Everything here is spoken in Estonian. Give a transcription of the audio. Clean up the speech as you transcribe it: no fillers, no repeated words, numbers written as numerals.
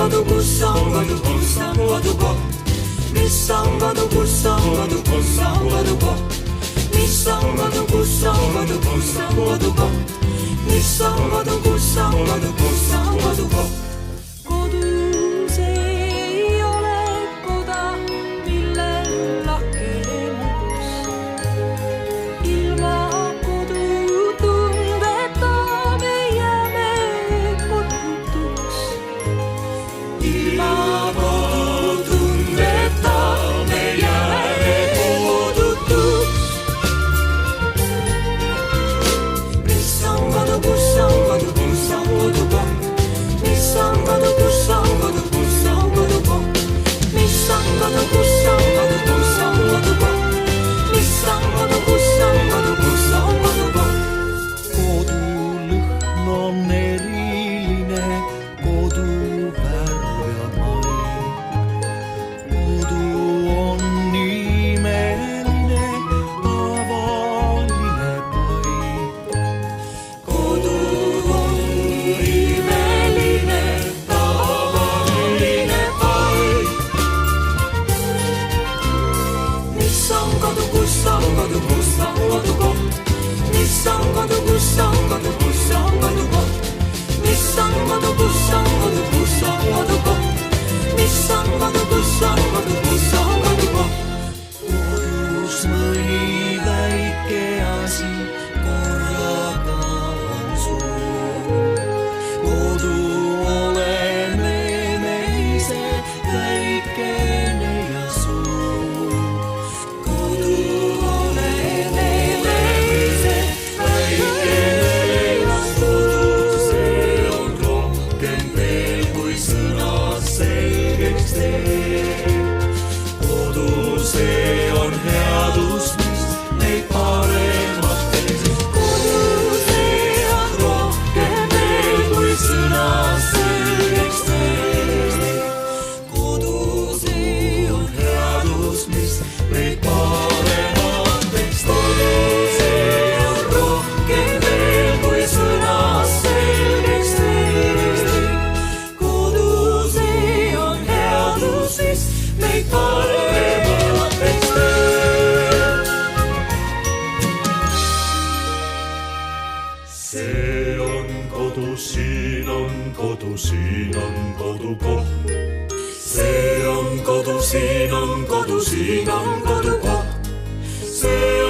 kodu, kus on kodu, kus on kodukoht? Mis on kodu, kus on kodu, kus on kodukoht? Mis on kodu, kus on kodu, kus on kodukoht? Mis on kodu, kus on kodu, kus on kodukoht? Kodus ei ole koda, millel lakemus. Ilma kodutundeta me jääme kodutuks. Ilma kodutundeta me jääme kodutuks. Mis on kodu, kus on kodu, kus on kodukoht? Mis on kodu, kus on kodu, kus on kodukoht? Mis on kodu, kus on kodu, kus on kodukoht? Mis on kodu, kus on kodu, kus on kodukoht? Kodulõhn on eriline, kodu värv ja maik. Kodu on imeline, tavaline paik. Kodu on imeline, tavaline paik. Mis on kodu, kus on kodu, kus on kodukoht? Mis on kodu, kus on kodu, kus on kodukoht? Mis on kodu, kus on kodu, kus on kodukoht? Mis on kodu, kus on kodu, kus on kodukoht? Kodus mõni väike asi korraga on suur. Kodu oleme me ise, väikene ja suur. Kodu oleme me ise, väikene ja suur. See on rohkem veel kui sõnas selgeks teeb. Kodu, see on headus, mis meid paremaks teeb. Kodu, see on rohkem veel kui sõnas selgeks teeb. Kodu, see on Headus, mis meid paremaks teeb. Kodu, see on rohkem veel kui sõnas selgeks teeb. Kodu, see on headus, mis meid paremaks teeb. See on kodu, siin on kodu, siin on kodukoht. See on kodu, siin on kodu, siin on kodukoht. See